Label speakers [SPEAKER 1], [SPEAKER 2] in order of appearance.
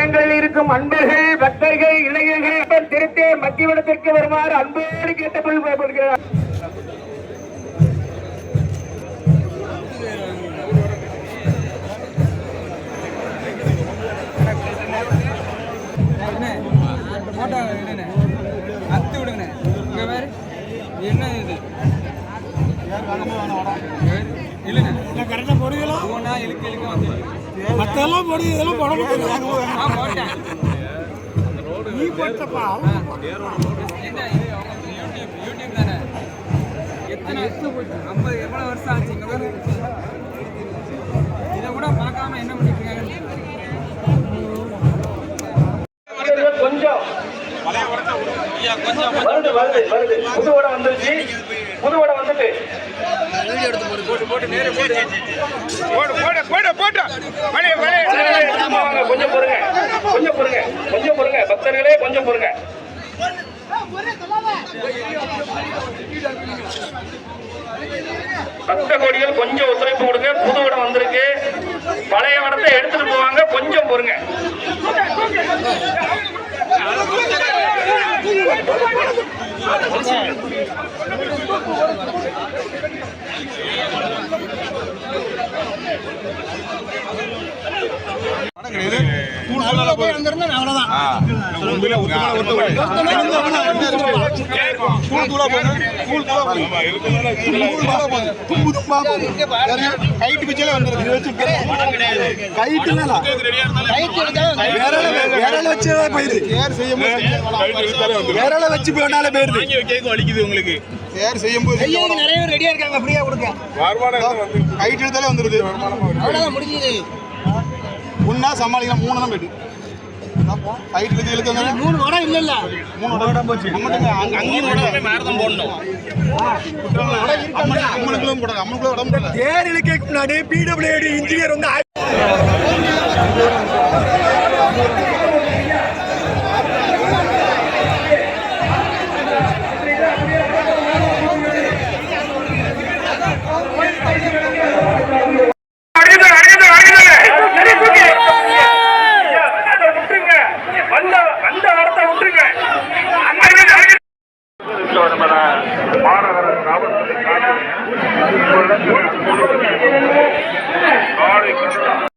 [SPEAKER 1] வட்டாரங்களில் இருக்கும் அன்பர்கள் பக்தர்கள் இளைஞர்கள் திருத்தே மத்தியவனத்திற்கு வருமாறு அன்போடு கேட்டுக்கொள்ளப்படுகிறார்.
[SPEAKER 2] கரெக்டா போடுவீங்களா மத்தெல்லாம் போடு இதெல்லாம் போட மாட்டேன் நீ போட்டப்பா
[SPEAKER 3] யூடியூப் தானே எத்தனை எவ்வளோ வருஷம் ஆச்சு இதை கூட பார்க்காம என்ன பண்ணிட்டு இருக்காங்க.
[SPEAKER 1] கொஞ்சம் வருது வருது வருது புது வடை வந்துருச்சு. புது வடை வந்துட்டு கொஞ்சம் பொறுங்க கொஞ்சம் பொறுங்க கொஞ்சம் பொறுங்க பக்தர்களே கொஞ்சம் பொறுங்க. பக்த கோடிகள் கொஞ்சம் ஒத்துழைப்பு கொடுங்க. புது வடை வந்திருக்கு. பழைய வடத்தை எடுத்துட்டு போவாங்க. கொஞ்சம் பொறுங்க.
[SPEAKER 2] வச்சு போனாலே போயிருது
[SPEAKER 4] வலிக்குது உங்களுக்கு செய்யும் போது
[SPEAKER 2] நிறைய பேர் ரெடியா இருக்காங்க ஃப்ரீயா கொடுக்க
[SPEAKER 4] கைட்டு எடுத்தாலே வந்துருது.
[SPEAKER 2] அவ்வளவுதான் முடிஞ்சது.
[SPEAKER 4] ஒன்னா சமாளிக்கலாம். 3 தான் போயிட்டு கைட்டு இழுத்து
[SPEAKER 2] 3 வடை இல்ல
[SPEAKER 4] 3 வடை போச்சு. அங்கேயும் மேரதம் போடணும். அம்மனுக்குள்ள போடாது. அம்மனுக்குள்ள வட முடியல.
[SPEAKER 2] தேர் இழுக்க முன்னாடி பிடபிள்யூடி இன்ஜினியர் வந்து
[SPEAKER 1] மாநகர காவல்துறை